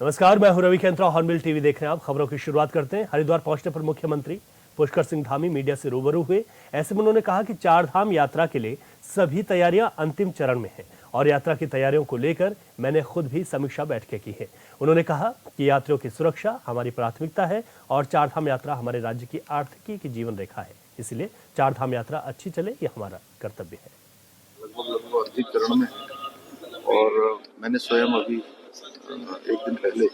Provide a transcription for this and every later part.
नमस्कार, मैं हूं रवि केंद्रा। हॉर्नबिल टीवी देख रहे हैं आप। खबरों की शुरुआत करते हैं। हरिद्वार पहुंचने पर मुख्यमंत्री पुष्कर सिंह धामी मीडिया से रूबरू हुए। ऐसे में उन्होंने कहा कि चार धाम यात्रा के लिए सभी तैयारियां अंतिम चरण में हैं और यात्रा की तैयारियों को लेकर मैंने खुद भी समीक्षा बैठकें की है। उन्होंने कहा कि यात्रियों की सुरक्षा हमारी प्राथमिकता है और चार धाम यात्रा हमारे राज्य की आर्थिकी की जीवन रेखा है, इसलिए चार धाम यात्रा अच्छी चले, ये हमारा कर्तव्य है। लगभग अंतिम चरण में और मैंने स्वयं अभी एक दिन पहले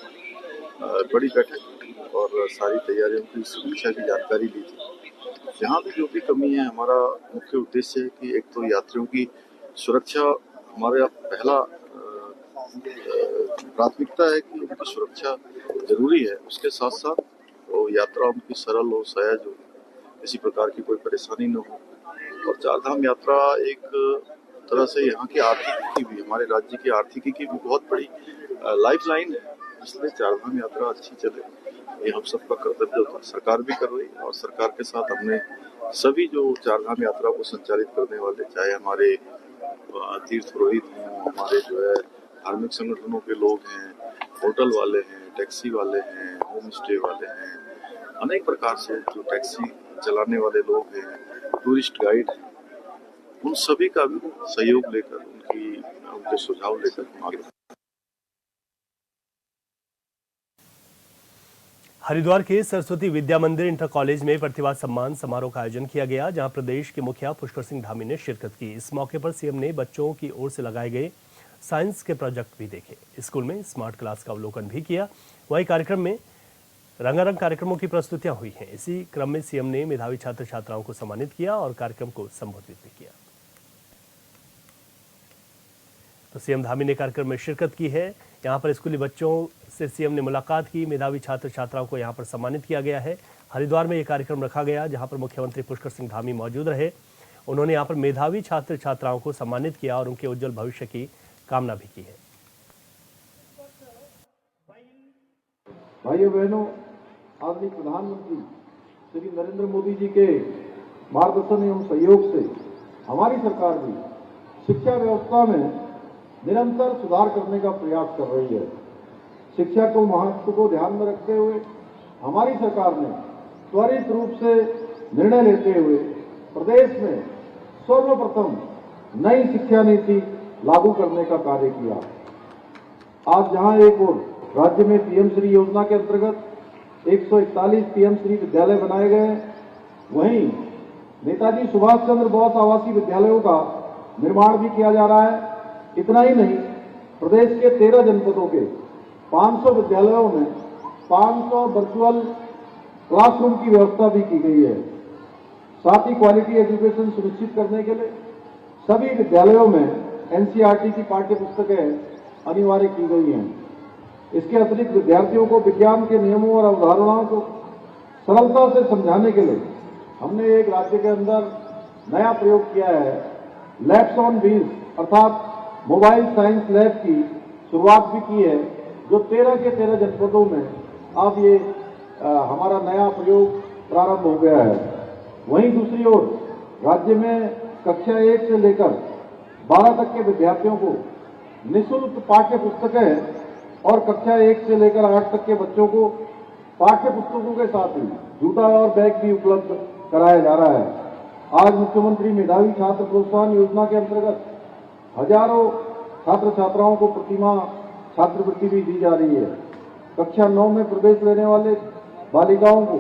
बड़ी बैठक और सारी तैयारियों की समीक्षा की जानकारी ली थी। जहाँ भी जो भी कमी है, हमारा मुख्य उद्देश्य है कि एक तो यात्रियों की सुरक्षा हमारा पहला प्राथमिकता है कि उनकी सुरक्षा जरूरी है। उसके साथ साथ वो यात्रा उनकी सरल हो, सहज हो, किसी प्रकार की कोई परेशानी न हो। और चारधाम यात्रा एक तरह से यहाँ की आर्थिकी भी, हमारे राज्य की आर्थिकी की भी बहुत बड़ी लाइफ लाइन है। इसलिए चारधाम यात्रा अच्छी चले, ये हम सबका कर्तव्य होता है। सरकार भी कर रही है और सरकार के साथ हमने सभी जो चारधाम यात्रा को संचालित करने वाले, चाहे हमारे तीर्थ पुरोहित हों, हमारे जो है धार्मिक संगठनों के लोग हैं, होटल वाले हैं, टैक्सी वाले हैं, होम स्टे वाले हैं, अनेक प्रकार से जो टैक्सी चलाने वाले लोग हैं, टूरिस्ट गाइड, उन सभी का भी सहयोग लेकर, उनके सुझाव लेकर हम आगे। हरिद्वार के सरस्वती विद्या मंदिर इंटर कॉलेज में प्रतिभा सम्मान समारोह का आयोजन किया गया, जहां प्रदेश के मुखिया पुष्कर सिंह धामी ने शिरकत की। इस मौके पर सीएम ने बच्चों की ओर से लगाए गए साइंस के प्रोजेक्ट भी देखे। स्कूल में स्मार्ट क्लास का अवलोकन भी किया। वहीं कार्यक्रम में रंगारंग कार्यक्रमों की प्रस्तुतियां हुई हैं। इसी क्रम में सीएम ने मेधावी छात्र छात्राओं को सम्मानित किया और कार्यक्रम को संबोधित भी किया। तो सीएम धामी ने कार्यक्रम में शिरकत की है। यहाँ पर स्कूली बच्चों से सीएम ने मुलाकात की। मेधावी छात्र छात्राओं को यहाँ पर सम्मानित किया गया है। हरिद्वार में यह कार्यक्रम रखा गया, जहाँ पर मुख्यमंत्री पुष्कर सिंह धामी मौजूद रहे। उन्होंने यहाँ पर मेधावी छात्र छात्राओं को सम्मानित किया और उनके उज्जवल भविष्य की कामना भी की है। भाइयों बहनों, आदरणीय प्रधानमंत्री श्री नरेंद्र मोदी जी के मार्गदर्शन एवं सहयोग से हमारी सरकार भी शिक्षा व्यवस्था में निरंतर सुधार करने का प्रयास कर रही है। शिक्षा को महत्व को ध्यान में रखते हुए हमारी सरकार ने त्वरित रूप से निर्णय लेते हुए प्रदेश में सर्वप्रथम नई शिक्षा नीति लागू करने का कार्य किया। आज जहां एक और राज्य में पीएम श्री योजना के अंतर्गत 141 पीएम श्री विद्यालय बनाए गए, वहीं नेताजी सुभाष चंद्र बोस आवासीय विद्यालयों का निर्माण भी किया जा रहा है। इतना ही नहीं, प्रदेश के 13 जनपदों के 500 विद्यालयों में 500 वर्चुअल क्लासरूम की व्यवस्था भी की गई है। साथ ही क्वालिटी एजुकेशन सुनिश्चित करने के लिए सभी विद्यालयों में एनसीईआरटी की पाठ्य पुस्तकें अनिवार्य की गई हैं। इसके अतिरिक्त विद्यार्थियों को विज्ञान के नियमों और अवधारणाओं को सरलता से समझाने के लिए हमने एक राज्य के अंदर नया प्रयोग किया है। लैब्स ऑन व्हील्स अर्थात मोबाइल साइंस लैब की शुरुआत भी की है, जो 13 के 13 जनपदों में अब ये हमारा नया प्रयोग प्रारंभ हो गया है। वहीं दूसरी ओर राज्य में कक्षा 1 से लेकर 12 तक के विद्यार्थियों को निःशुल्क पाठ्य पुस्तकें और कक्षा 1 से लेकर 8 तक के बच्चों को पाठ्य पुस्तकों के साथ ही जूता और बैग भी उपलब्ध कराया जा रहा है। आज मुख्यमंत्री मेधावी छात्र प्रोत्साहन योजना के अंतर्गत हजारों छात्र छात्राओं को प्रतिमाह छात्रवृत्ति भी दी जा रही है। कक्षा 9 में प्रवेश लेने वाले बालिकाओं को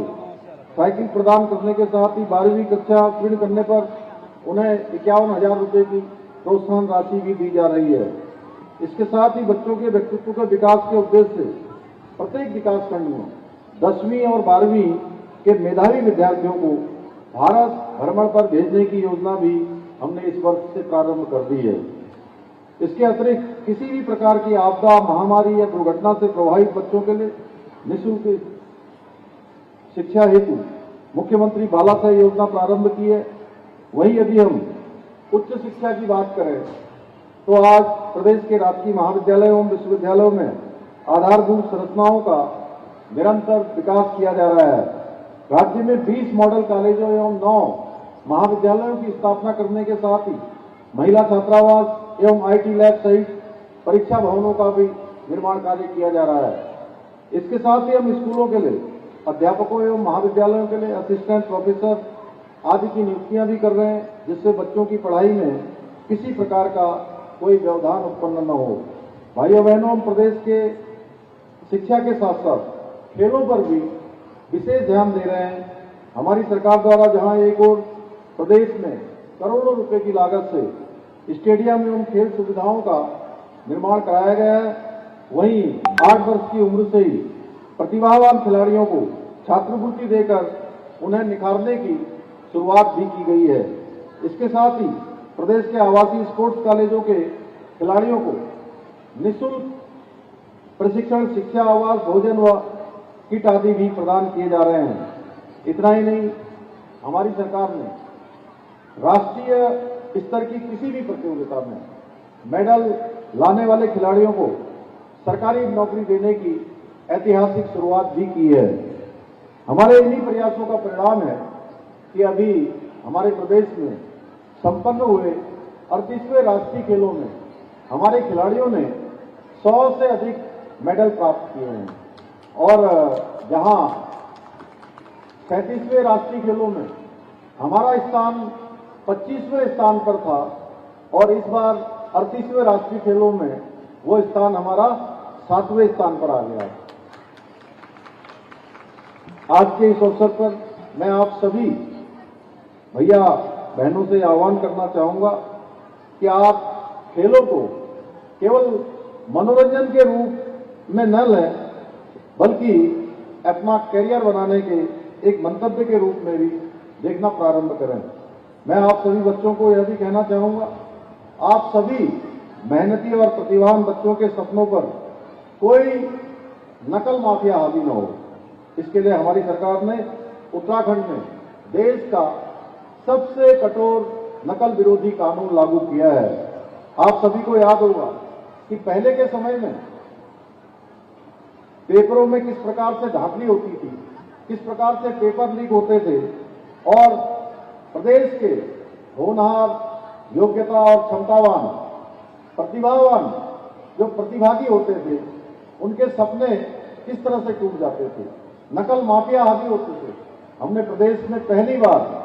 साइकिल प्रदान करने के साथ ही 12वीं कक्षा उत्तीर्ण करने पर उन्हें 51,000 रुपये की प्रोत्साहन राशि भी दी जा रही है। इसके साथ ही बच्चों के व्यक्तित्व के विकास के उद्देश्य से प्रत्येक विकासखंड में 10वीं और 12वीं के मेधावी विद्यार्थियों को भारत भ्रमण पर भेजने की योजना भी हमने इस वर्ष से प्रारंभ कर दी है। इसके अतिरिक्त किसी भी प्रकार की आपदा, महामारी या दुर्घटना से प्रभावित बच्चों के लिए निःशुल्क शिक्षा हेतु मुख्यमंत्री बालासाहेब योजना प्रारंभ की है। वहीं यदि हम उच्च शिक्षा की बात करें तो आज प्रदेश के राजकीय महाविद्यालयों एवं विश्वविद्यालयों में आधारभूत संरचनाओं का निरंतर विकास किया जा रहा है। राज्य में 20 मॉडल कॉलेजों एवं 9 महाविद्यालयों की स्थापना करने के साथ ही महिला छात्रावास एवं आईटी लैब सहित परीक्षा भवनों का भी निर्माण कार्य किया जा रहा है। इसके साथ ही हम स्कूलों के लिए अध्यापकों एवं महाविद्यालयों के लिए असिस्टेंट प्रोफेसर आदि की नियुक्तियां भी कर रहे हैं, जिससे बच्चों की पढ़ाई में किसी प्रकार का कोई व्यवधान उत्पन्न न हो। भाइयों बहनों, हम प्रदेश के शिक्षा के साथ साथ खेलों पर भी विशेष ध्यान दे रहे हैं। हमारी सरकार द्वारा जहां एक और प्रदेश में करोड़ों रुपए की लागत से स्टेडियम एवं खेल सुविधाओं का निर्माण कराया गया है, वहीं 8 वर्ष की उम्र से ही प्रतिभावान खिलाड़ियों को छात्रवृत्ति देकर उन्हें निखारने की शुरुआत भी की गई है। इसके साथ ही प्रदेश के आवासीय स्पोर्ट्स कॉलेजों के खिलाड़ियों को निःशुल्क प्रशिक्षण, शिक्षा, आवास, भोजन व किट आदि भी प्रदान किए जा रहे हैं। इतना ही नहीं, हमारी सरकार ने राष्ट्रीय स्तर की किसी भी प्रतियोगिता में मेडल लाने वाले खिलाड़ियों को सरकारी नौकरी देने की ऐतिहासिक शुरुआत भी की है। हमारे इन्हीं प्रयासों का परिणाम है कि अभी हमारे प्रदेश में संपन्न हुए 38वें राष्ट्रीय खेलों में हमारे खिलाड़ियों ने 100 से अधिक मेडल प्राप्त किए हैं और जहां 37वें राष्ट्रीय खेलों में हमारा स्थान 25वें स्थान पर था और इस बार 38वें राष्ट्रीय खेलों में वो स्थान हमारा 7वें स्थान पर आ गया। आज के इस अवसर पर मैं आप सभी भैया बहनों से आह्वान करना चाहूंगा कि आप खेलों को केवल मनोरंजन के रूप में न लें, बल्कि अपना करियर बनाने के एक मंतव्य के रूप में भी देखना प्रारंभ करें। मैं आप सभी बच्चों को यह भी कहना चाहूंगा, आप सभी मेहनती और प्रतिभावान बच्चों के सपनों पर कोई नकल माफिया हावी न हो। इसके लिए हमारी सरकार ने उत्तराखंड में देश का सबसे कठोर नकल विरोधी कानून लागू किया है। आप सभी को याद होगा कि पहले के समय में पेपरों में किस प्रकार से धांधली होती थी, किस प्रकार से पेपर लीक होते थे और प्रदेश के होनहार, योग्यता और क्षमतावान, प्रतिभावान जो प्रतिभागी होते थे, उनके सपने किस तरह से टूट जाते थे, नकल माफिया हावी होते थे। हमने प्रदेश में पहली बार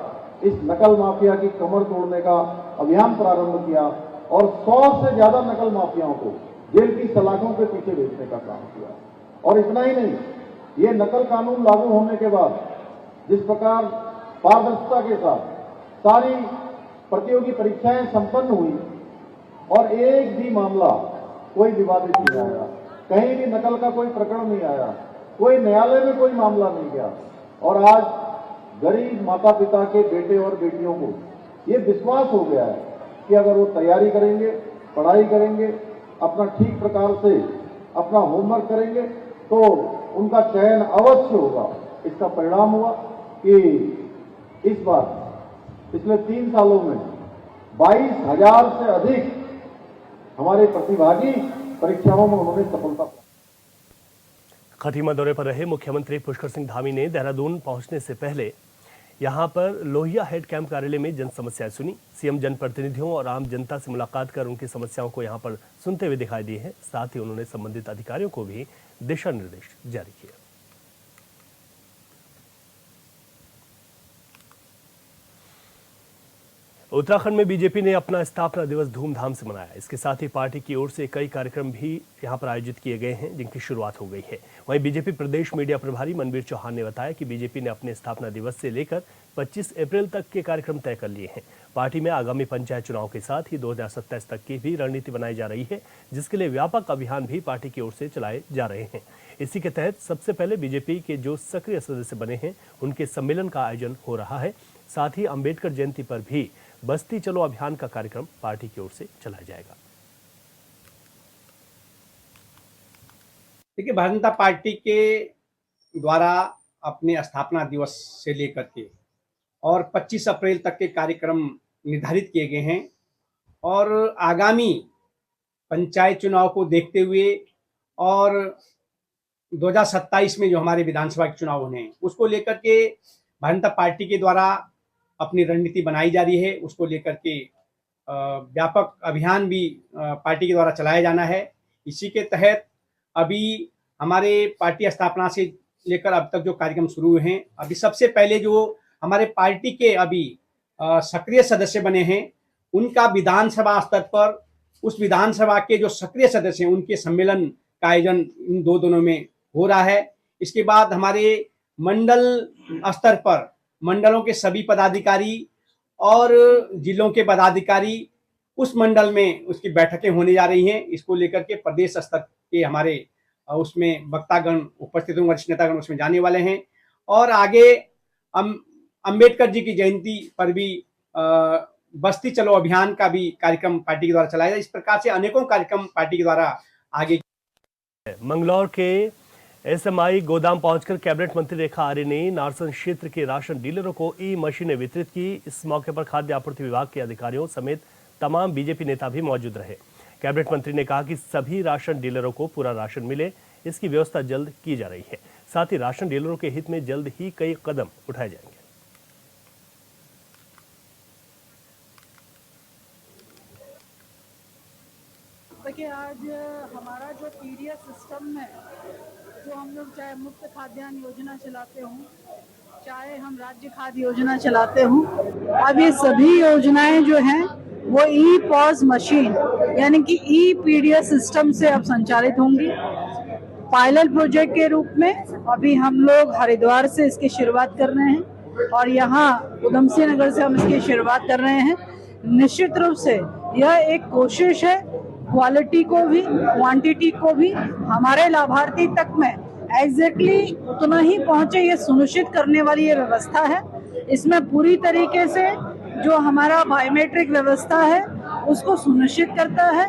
इस नकल माफिया की कमर तोड़ने का अभियान प्रारंभ किया और 100 से ज्यादा नकल माफियाओं को जेल की सलाखों के पीछे भेजने का काम किया। और इतना ही नहीं, ये नकल कानून लागू होने के बाद जिस प्रकार पारदर्शिता के साथ सारी प्रतियोगी परीक्षाएं संपन्न हुई और एक भी मामला कोई विवादित नहीं आया, कहीं भी नकल का कोई प्रकरण नहीं आया, कोई न्यायालय में कोई मामला नहीं गया और आज गरीब माता पिता के बेटे और बेटियों को ये विश्वास हो गया है कि अगर वो तैयारी करेंगे, पढ़ाई करेंगे, अपना ठीक प्रकार से अपना होमवर्क करेंगे तो उनका चयन अवश्य होगा। इसका परिणाम हुआ कि इस बार पिछले 3 सालों में 22,000 से अधिक हमारे प्रतिभागी परीक्षाओं में उन्होंने सफलता। खटीमा दौरे पर रहे मुख्यमंत्री पुष्कर सिंह धामी ने देहरादून पहुंचने से पहले यहां पर लोहिया हेड कैंप कार्यालय में जन समस्याएं सुनी। सीएम जनप्रतिनिधियों और आम जनता से मुलाकात कर उनकी समस्याओं को यहां पर सुनते हुए दिखाई दिए हैं। साथ ही उन्होंने संबंधित अधिकारियों को भी दिशा निर्देश जारी किए। उत्तराखंड में बीजेपी ने अपना स्थापना दिवस धूमधाम से मनाया। इसके साथ ही पार्टी की ओर से कई कार्यक्रम भी यहां पर आयोजित किए गए हैं, जिनकी शुरुआत हो गई है। वहीं बीजेपी प्रदेश मीडिया प्रभारी मनवीर चौहान ने बताया कि बीजेपी ने अपने स्थापना दिवस से लेकर 25 अप्रैल तक के कार्यक्रम तय कर लिए हैं। पार्टी में आगामी पंचायत चुनाव के साथ ही 2027 तक की भी रणनीति बनाई जा रही है, जिसके लिए व्यापक अभियान भी पार्टी की ओर से चलाए जा रहे हैं। इसी के तहत सबसे पहले बीजेपी के जो सक्रिय सदस्य बने हैं, उनके सम्मेलन का आयोजन हो रहा है। साथ ही अंबेडकर जयंती पर भी बस्ती चलो अभियान का कार्यक्रम पार्टी की ओर से चलाया जाएगा। देखिए, भारतीय जनता पार्टी के द्वारा अपने स्थापना दिवस से लेकर के और 25 अप्रैल तक के कार्यक्रम निर्धारित किए गए हैं और आगामी पंचायत चुनाव को देखते हुए और 2027 में जो हमारे विधानसभा के चुनाव होने हैं, उसको लेकर के भारतीय जनता पार्टी के द्वारा अपनी रणनीति बनाई जा रही है। उसको लेकर के व्यापक अभियान भी पार्टी के द्वारा चलाया जाना है। इसी के तहत अभी हमारे पार्टी स्थापना से लेकर अब तक जो कार्यक्रम शुरू हुए हैं, अभी सबसे पहले जो हमारे पार्टी के अभी सक्रिय सदस्य बने हैं, उनका विधानसभा स्तर पर उस विधानसभा के जो सक्रिय सदस्य हैं उनके सम्मेलन का आयोजन इन दो दिनों में हो रहा है। इसके बाद हमारे मंडल स्तर पर मंडलों के सभी पदाधिकारी और जिलों के पदाधिकारी उस मंडल में उसकी बैठकें होने जा रही हैं। इसको लेकर के प्रदेश स्तर के हमारे उसमें वक्तागण उपस्थित होंगे, वरिष्ठ नेतागण उसमें जाने वाले हैं। और आगे अम्बेडकर जी की जयंती पर भी बस्ती चलो अभियान का भी कार्यक्रम पार्टी के द्वारा चलाया जाए। इस प्रकार से अनेकों कार्यक्रम पार्टी के द्वारा आगे। मंगलौर के एसएमआई गोदाम पहुंचकर कैबिनेट मंत्री रेखा आर्य ने नारसन क्षेत्र के राशन डीलरों को ई मशीनें वितरित की। इस मौके पर खाद्य आपूर्ति विभाग के अधिकारियों समेत तमाम बीजेपी नेता भी मौजूद रहे। कैबिनेट मंत्री ने कहा कि सभी राशन डीलरों को पूरा राशन मिले, इसकी व्यवस्था जल्द की जा रही है। साथ ही राशन डीलरों के हित में जल्द ही कई कदम उठाए जाएंगे। देखिए, आज हमारा जो पीडीएस सिस्टम है, जो हम लोग चाहे मुफ्त खाद्यान्न योजना चलाते हों, चाहे हम राज्य खाद्य योजना चलाते हों, अब ये सभी योजनाएं जो हैं वो ई पॉज मशीन यानी कि ई पीडीएस सिस्टम से अब संचालित होंगी। पायलट प्रोजेक्ट के रूप में अभी हम लोग हरिद्वार से इसकी शुरुआत कर रहे हैं और यहाँ उधम सिंह नगर से हम इसकी शुरुआत कर रहे हैं। निश्चित रूप से यह एक कोशिश है क्वालिटी को भी क्वांटिटी को भी हमारे लाभार्थी तक में एग्जैक्टली उतना ही पहुंचे, ये सुनिश्चित करने वाली ये व्यवस्था है। इसमें पूरी तरीके से जो हमारा बायोमेट्रिक व्यवस्था है उसको सुनिश्चित करता है।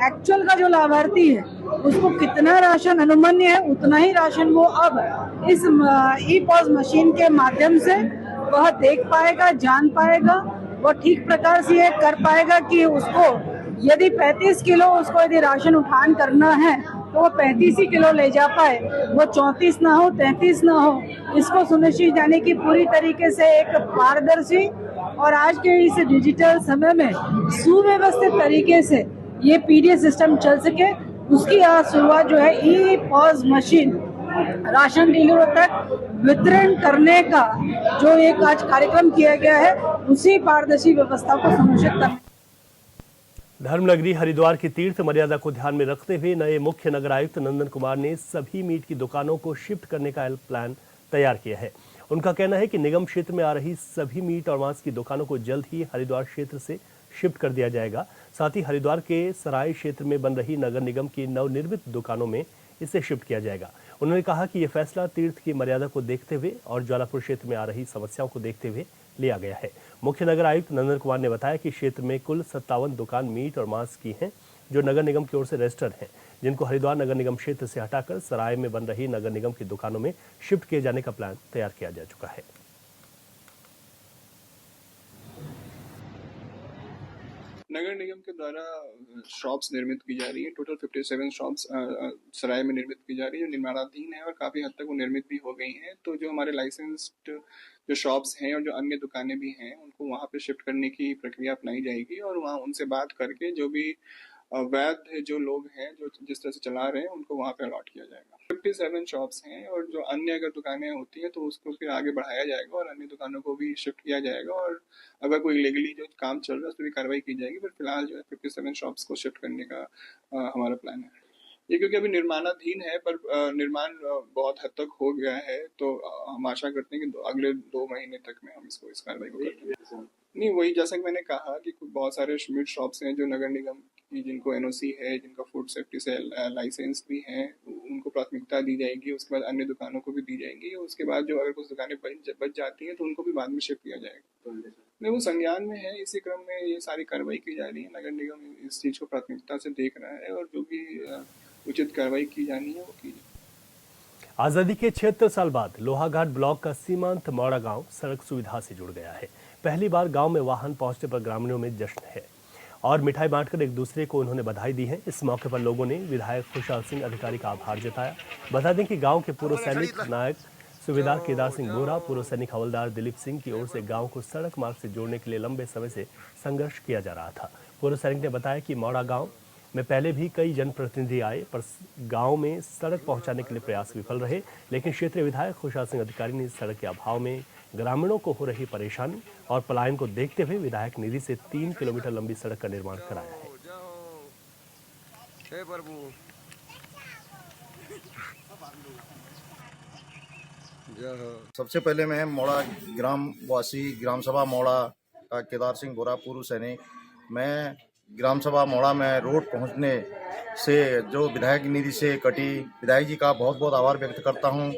एक्चुअल का जो लाभार्थी है उसको कितना राशन अनुमन्य है उतना ही राशन वो अब इस ई पॉज मशीन के माध्यम से वह देख पाएगा, जान पाएगा, वो ठीक प्रकार से ये कर पाएगा कि उसको यदि 35 किलो उसको यदि राशन उठान करना है तो वो 35 ही किलो ले जा पाए, वो 34 ना हो, 33 ना हो। इसको सुनिश्चित जाने की पूरी तरीके से एक पारदर्शी और आज के इस डिजिटल समय में सुव्यवस्थित तरीके से ये पीडीएस सिस्टम चल सके, उसकी आज शुरुआत जो है ई पॉज मशीन राशन डीलरों तक वितरण करने का जो एक आज कार्यक्रम किया गया है, उसी पारदर्शी व्यवस्था को सुनिश्चित करने। धर्मनगरी हरिद्वार की तीर्थ मर्यादा को ध्यान में रखते हुए नए मुख्य नगर आयुक्त नंदन कुमार ने सभी मीट की दुकानों को शिफ्ट करने का प्लान तैयार किया है। उनका कहना है कि निगम क्षेत्र में आ रही सभी मीट और मांस की दुकानों को जल्द ही हरिद्वार क्षेत्र से शिफ्ट कर दिया जाएगा। साथ ही हरिद्वार के सराय क्षेत्र में बन रही नगर निगम की नवनिर्मित दुकानों में इसे शिफ्ट किया जाएगा। उन्होंने कहा कि यह फैसला तीर्थ की मर्यादा को देखते हुए और ज्वालापुर क्षेत्र में आ रही समस्याओं को देखते हुए लिया गया है। मुख्य नगर आयुक्त नंदन कुमार ने बताया कि क्षेत्र में कुल 57 दुकान मीट और मांस की हैं जो नगर निगम की ओर से रजिस्टर्ड हैं, जिनको हरिद्वार नगर निगम क्षेत्र से हटाकर सराय में बन रही नगर निगम की दुकानों में शिफ्ट किए जाने का प्लान तैयार किया जा चुका है। नगर निगम के द्वारा शॉप्स निर्मित की जा रही है। टोटल 57 शॉप्स सराय में निर्मित की जा रही है, जो निर्माणाधीन है और काफ़ी हद तक वो निर्मित भी हो गई हैं। तो जो हमारे लाइसेंस्ड जो शॉप्स हैं और जो अन्य दुकानें भी हैं उनको वहाँ पे शिफ्ट करने की प्रक्रिया अपनाई जाएगी और वहाँ उनसे बात करके जो भी वैध जो लोग हैं जो जिस तरह से चला रहे हैं उनको वहाँ पे अलॉट किया जाएगा। 57 शॉप्स हैं और जो अन्य अगर दुकानें होती हैं तो उसको फिर आगे बढ़ाया जाएगा और अन्य दुकानों को भी शिफ्ट किया जाएगा और अगर कोई इलीगली जो काम चल रहा है उस पर भी कार्रवाई की जाएगी। पर फिलहाल जो है 57 शॉप्स को शिफ्ट करने का हमारा प्लान है। ये क्योंकि अभी निर्माणाधीन है पर निर्माण बहुत हद तक हो गया है, तो हम आशा करते हैं कि अगले 2 महीने तक में हम इस कार्रवाई को करेंगे। नहीं, वही जैसा कि मैंने कहा कि बहुत सारे मीट शॉप्स हैं जो नगर निगम की जिनको एनओसी है, जिनका फूड सेफ्टी से लाइसेंस भी है, उनको प्राथमिकता दी जाएगी। उसके बाद अन्य दुकानों को भी दी जाएंगी। उसके बाद जो अगर कुछ दुकानें बच जाती हैं तो उनको भी बाद में शिफ्ट किया जाएगा। नहीं, वो संज्ञान में है। इसी क्रम में ये सारी कार्रवाई की जा रही है। नगर निगम इस चीज़ को प्राथमिकता से देख रहा है और जो भी उचित कार्रवाई की जानी है वो की जाए। आजादी के 76 साल बाद लोहाघाट ब्लॉक का सीमांत मौड़ा गांव सड़क सुविधा से जुड़ गया है। पहली बार गांव में वाहन पहुंचने पर ग्रामीणों में जश्न है और मिठाई बांटकर एक दूसरे को उन्होंने बधाई दी है। इस मौके पर लोगों ने विधायक खुशहाल सिंह अधिकारी का आभार जताया। बता दें कि गांव के पूर्व सैनिक नायक सूबेदार केदार सिंह बोरा, पूर्व सैनिक हवलदार दिलीप सिंह की ओर से गांव को सड़क मार्ग से जोड़ने के लिए लंबे समय से संघर्ष किया जा रहा था। पूर्व सैनिक ने बताया कि मौड़ा गांव में पहले भी कई जनप्रतिनिधि आए, पर गांव में सड़क पहुंचाने के लिए प्रयास विफल रहे। लेकिन क्षेत्रीय विधायक खुशहाल सिंह अधिकारी ने सड़क के अभाव में ग्रामीणों को हो रही परेशानी और पलायन को देखते हुए विधायक निधि से 3 किलोमीटर लंबी सड़क का निर्माण कराया है। सबसे पहले मैं मोड़ा ग्राम वासी ग्राम सभा मोड़ा का केदार सिंह गोरा पूर्व सैनिक, मैं ग्राम सभा मोड़ा में रोड पहुंचने से जो विधायक निधि से कटी विधायक जी का बहुत बहुत आभार व्यक्त करता हूं,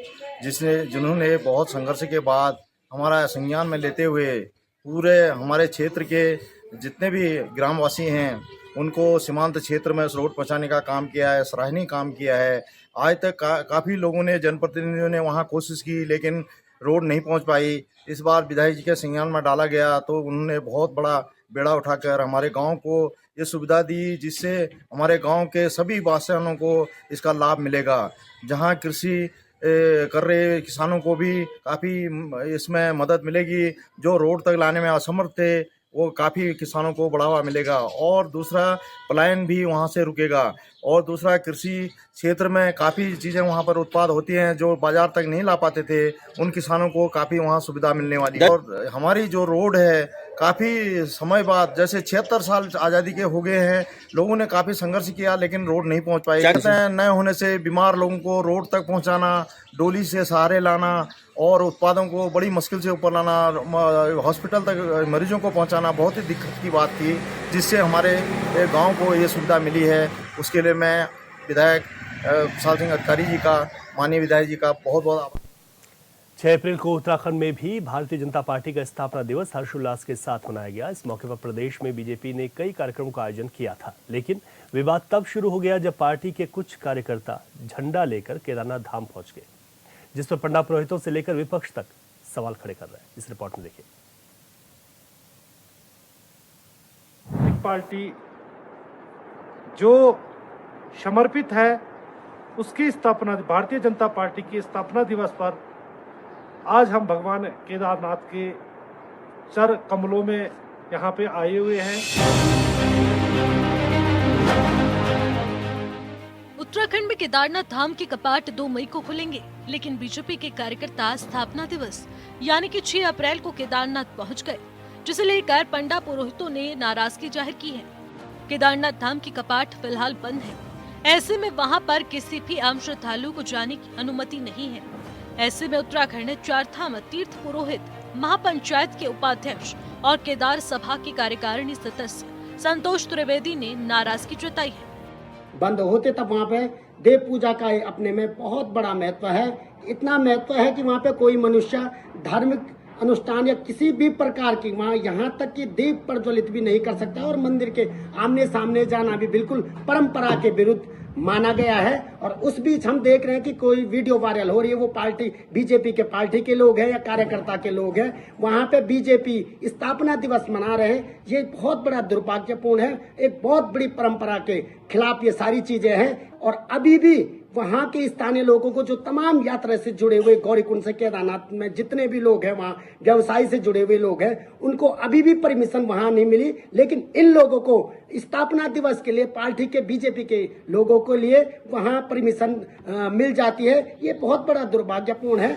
जिन्होंने बहुत संघर्ष के बाद हमारा संज्ञान में लेते हुए पूरे हमारे क्षेत्र के जितने भी ग्रामवासी हैं उनको सीमांत क्षेत्र में रोड पहुंचाने का काम किया है, सराहनीय काम किया है। आज तक काफ़ी लोगों ने जनप्रतिनिधियों ने वहां कोशिश की लेकिन रोड नहीं पहुंच पाई। इस बार विधायक जी के संज्ञान में डाला गया तो उन्होंने बहुत बड़ा बेड़ा उठाकर हमारे गांव को ये सुविधा दी, जिससे हमारे गांव के सभी वासियों को इसका लाभ मिलेगा। जहां कृषि कर रहे किसानों को भी काफ़ी इसमें मदद मिलेगी। जो रोड तक लाने में असमर्थ थे वो काफ़ी किसानों को बढ़ावा मिलेगा, और दूसरा पलायन भी वहाँ से रुकेगा, और दूसरा कृषि क्षेत्र में काफ़ी चीज़ें वहाँ पर उत्पाद होती हैं जो बाजार तक नहीं ला पाते थे, उन किसानों को काफ़ी वहाँ सुविधा मिलने वाली है। और हमारी जो रोड है काफ़ी समय बाद, जैसे 76 साल आज़ादी के हो गए हैं, लोगों ने काफ़ी संघर्ष किया लेकिन रोड नहीं पहुँच पाई। न होने से बीमार लोगों को रोड तक पहुँचाना, डोली से सहारे लाना और उत्पादों को बड़ी मुश्किल से ऊपर लाना, हॉस्पिटल तक मरीजों को पहुंचाना बहुत ही दिक्कत की बात थी, जिससे हमारे गांव को ये सुविधा मिली है। उसके लिए मैं विधायक खुशहाल सिंह अधिकारी जी का, माननीय विधायक जी का बहुत बहुत आभार। 6 अप्रैल को उत्तराखंड में भी भारतीय जनता पार्टी का स्थापना दिवस हर्षोल्लास के साथ मनाया गया। इस मौके पर प्रदेश में बीजेपी ने कई कार्यक्रमों का आयोजन किया था, लेकिन विवाद तब शुरू हो गया जब पार्टी के कुछ कार्यकर्ता झंडा लेकर केदारनाथ धाम पहुंच गए, जिस पर पंडा पुरोहितों से लेकर विपक्ष तक सवाल खड़े कर रहे हैं। इस रिपोर्ट में देखिए। पार्टी जो समर्पित है उसकी स्थापना, भारतीय जनता पार्टी की स्थापना दिवस पर आज हम भगवान केदारनाथ के चर कमलों में यहाँ पे आए हुए हैं। उत्तराखंड में केदारनाथ धाम के कपाट 2 मई को खुलेंगे, लेकिन बीजेपी के कार्यकर्ता स्थापना दिवस यानी कि 6 अप्रैल को केदारनाथ पहुंच गए, जिसे लेकर पंडा पुरोहितों ने नाराजगी जाहिर की है। केदारनाथ धाम की कपाट फिलहाल बंद है, ऐसे में वहां पर किसी भी आम श्रद्धालु को जाने की अनुमति नहीं है। ऐसे में उत्तराखंड चारधाम तीर्थ पुरोहित महापंचायत के उपाध्यक्ष और केदार सभा की कार्यकारिणी सदस्य संतोष त्रिवेदी ने नाराजगी जताई है। बंद होते तब वहाँ पे देव पूजा का अपने में बहुत बड़ा महत्व है। इतना महत्व है कि वहाँ पे कोई मनुष्य धार्मिक अनुष्ठान या किसी भी प्रकार की, वहाँ यहाँ तक कि दीप प्रज्वलित भी नहीं कर सकता, और मंदिर के आमने सामने जाना भी बिल्कुल परंपरा के विरुद्ध माना गया है। और उस बीच हम देख रहे हैं कि कोई वीडियो वायरल हो रही है, वो पार्टी बीजेपी के पार्टी के लोग हैं या कार्यकर्ता के लोग हैं, वहां पे बीजेपी स्थापना दिवस मना रहे हैं। ये बहुत बड़ा दुर्भाग्यपूर्ण है, एक बहुत बड़ी परंपरा के खिलाफ ये सारी चीजें हैं। और अभी भी वहां के स्थानीय लोगों को, जो तमाम यात्रा से जुड़े हुए गौरीकुंड से केदारनाथ में जितने भी लोग हैं, वहाँ व्यवसाय से जुड़े हुए लोग हैं, उनको अभी भी परमिशन वहां नहीं मिली। लेकिन इन लोगों को स्थापना दिवस के लिए पार्टी के बीजेपी के लोगों के लिए वहां परमिशन मिल जाती है। ये बहुत बड़ा दुर्भाग्यपूर्ण है।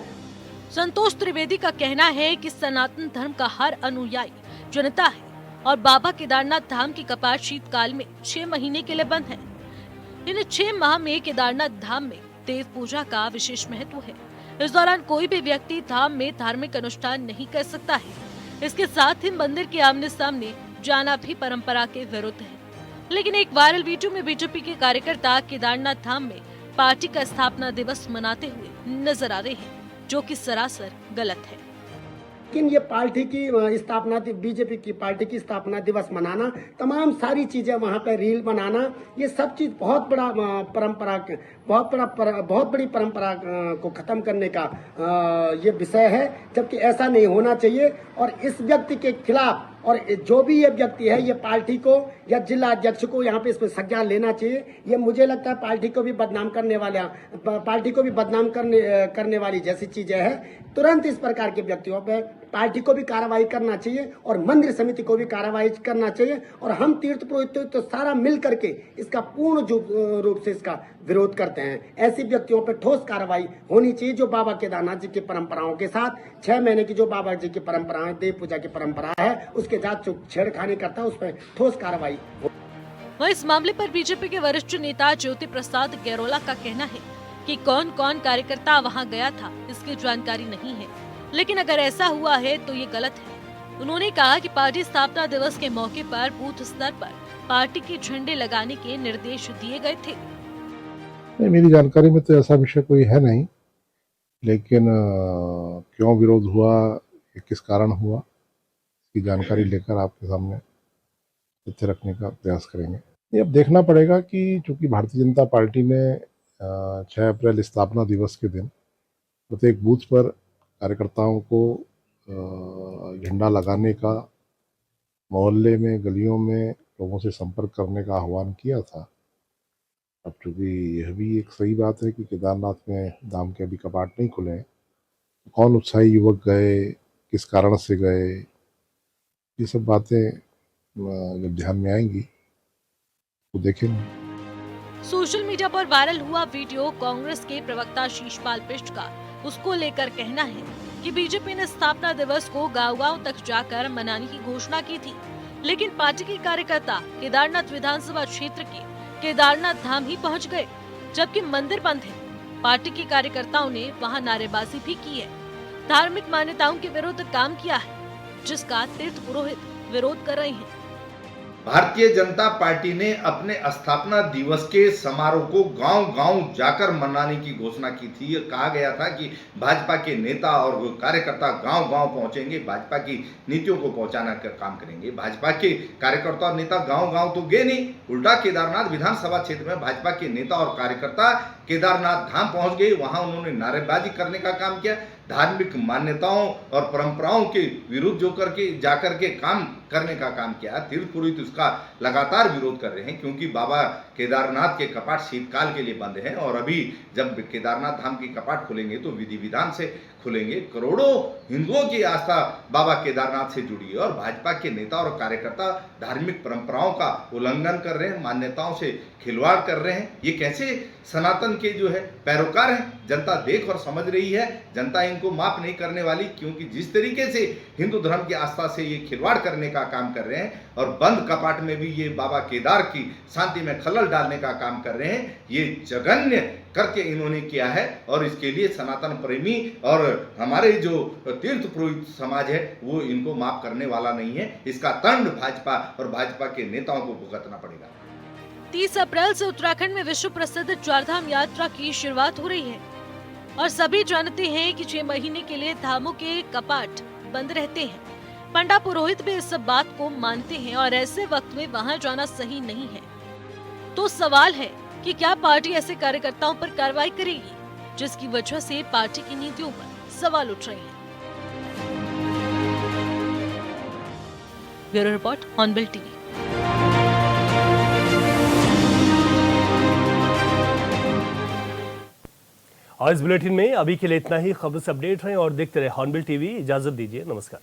संतोष त्रिवेदी का कहना है कि सनातन धर्म का हर अनुयायी जनता है और बाबा केदारनाथ धाम की कपाट शीतकाल में 6 महीने के लिए बंद है। इन 6 माह में केदारनाथ धाम में देव पूजा का विशेष महत्व है। इस दौरान कोई भी व्यक्ति धाम में धार्मिक अनुष्ठान नहीं कर सकता है। इसके साथ ही मंदिर के आमने सामने जाना भी परंपरा के विरुद्ध है। लेकिन एक वायरल वीडियो में बीजेपी के कार्यकर्ता केदारनाथ धाम में पार्टी का स्थापना दिवस मनाते हुए नजर आ रहे हैं, जो कि सरासर गलत है। लेकिन ये पार्टी की स्थापना, बीजेपी की पार्टी की स्थापना दिवस मनाना, तमाम सारी चीजें वहाँ पे रील बनाना, ये सब चीज बहुत बड़ा परंपरा, बहुत बड़ी परंपरा को खत्म करने का ये विषय है, जबकि ऐसा नहीं होना चाहिए। और इस व्यक्ति के खिलाफ, और जो भी ये व्यक्ति है, ये पार्टी को या जिला अध्यक्ष को यहाँ पे इसमें संज्ञान लेना चाहिए। ये मुझे लगता है पार्टी को भी बदनाम करने वाली जैसी चीजें हैं। तुरंत इस प्रकार के व्यक्तियों पे पार्टी को भी कार्रवाई करना चाहिए और मंदिर समिति को भी कार्रवाई करना चाहिए और हम तीर्थ पुरोहित तो सारा मिल करके इसका पूर्ण रूप से इसका विरोध करते हैं। ऐसे व्यक्तियों पर ठोस कार्रवाई होनी चाहिए जो बाबा केदारनाथ जी की परंपराओं के साथ 6 महीने की जो बाबा जी की परंपरा है, देव पूजा की परंपरा है, उसके साथ जो छेड़खानी करता है उस पर ठोस कार्रवाई। वहीं इस मामले पर बीजेपी के वरिष्ठ नेता ज्योति प्रसाद गैरोला का कहना है कि कौन कौन कार्यकर्ता वहां गया था इसकी जानकारी नहीं है, लेकिन अगर ऐसा हुआ है तो ये गलत है। उन्होंने कहा कि पार्टी स्थापना दिवस के मौके पर बूथ स्तर पर पार्टी के झंडे लगाने के निर्देश दिए गए थे। नहीं, मेरी जानकारी में तो ऐसा विषय कोई है नहीं, लेकिन क्यों विरोध हुआ, किस कारण हुआ, इसकी जानकारी लेकर आपके सामने तथ्य रखने का प्रयास करेंगे। ये अब देखना पड़ेगा कि चूंकि भारतीय जनता पार्टी ने 6 अप्रैल स्थापना दिवस के दिन प्रत्येक बूथ पर कार्यकर्ताओं को झंडा लगाने का, मोहल्ले में गलियों में लोगों से संपर्क करने का आह्वान किया था। अब चूंकि यह भी एक सही बात है कि केदारनाथ में धाम के अभी कपाट नहीं खुले हैं, कौन उत्साही युवक गए, किस कारण से गए, ये सब बातें जब ध्यान में आएंगी तो देखेंगे। सोशल मीडिया पर वायरल हुआ वीडियो कांग्रेस के प्रवक्ता शीशपाल बिष्ट का उसको लेकर कहना है कि बीजेपी ने स्थापना दिवस को गांव-गांव तक जाकर मनाने की घोषणा की थी, लेकिन पार्टी के कार्यकर्ता केदारनाथ विधानसभा क्षेत्र के केदारनाथ धाम ही पहुंच गए, जबकि मंदिर बंद है। पार्टी के कार्यकर्ताओं ने वहां नारेबाजी भी की है, धार्मिक मान्यताओं के विरुद्ध काम किया है, जिसका तीर्थ पुरोहित विरोध कर रहे हैं। भारतीय जनता पार्टी ने अपने स्थापना दिवस के समारोह को गांव-गांव जाकर मनाने की घोषणा की थी। कहा गया था कि भाजपा के नेता और कार्यकर्ता गांव-गांव पहुंचेंगे, भाजपा की नीतियों को पहुंचाने का काम करेंगे। भाजपा के कार्यकर्ता और नेता गांव-गांव तो गए नहीं, उल्टा केदारनाथ विधानसभा क्षेत्र में भाजपा के नेता और कार्यकर्ता केदारनाथ धाम पहुंच गए। वहां उन्होंने नारेबाजी करने का काम किया, धार्मिक मान्यताओं और परंपराओं के विरुद्ध जाकर के काम करने का काम किया। तीर्थ पुरोहित उसका लगातार विरोध कर रहे हैं, क्योंकि बाबा केदारनाथ के कपाट शीतकाल के लिए बंद हैं और अभी जब केदारनाथ धाम के कपाट खुलेंगे तो विधि विधान से खुलेंगे। करोड़ों हिंदुओं की आस्था बाबा केदारनाथ से जुड़ी है और भाजपा के नेता और कार्यकर्ता धार्मिक परंपराओं का उल्लंघन कर रहे हैं, मान्यताओं से खिलवाड़ कर रहे हैं। ये कैसे सनातन के जो है पैरोकार हैं, जनता देख और समझ रही है। जनता इनको माफ नहीं करने वाली, क्योंकि जिस तरीके से हिंदू धर्म की आस्था से ये खिलवाड़ करने का काम कर रहे हैं और बंद कपाट में भी ये बाबा केदार की शांति में खलल डालने का काम कर रहे हैं, ये जघन्य करके इन्होंने किया है और इसके लिए सनातन प्रेमी और हमारे जो तीर्थ पुरोहित समाज है वो इनको माफ करने वाला नहीं है। इसका दंड भाजपा और भाजपा के नेताओं को भुगतना पड़ेगा। 30 अप्रैल से उत्तराखंड में विश्व प्रसिद्ध चारधाम यात्रा की शुरुआत हो रही है और सभी जानते हैं कि 6 महीने के लिए धामों के कपाट बंद रहते हैं। पंडा पुरोहित भी इस बात को मानते हैं और ऐसे वक्त में वहां जाना सही नहीं है। तो सवाल है कि क्या पार्टी ऐसे कार्यकर्ताओं पर कार्रवाई करेगी, जिसकी वजह से पार्टी की नीतियों पर सवाल उठ रहे हैं। Bureau report, hornbill TV. और इस बुलेटिन में अभी के लिए इतना ही। खबर से अपडेट रहें और देखते रहे हॉर्नबिल टीवी। इजाजत दीजिए, नमस्कार।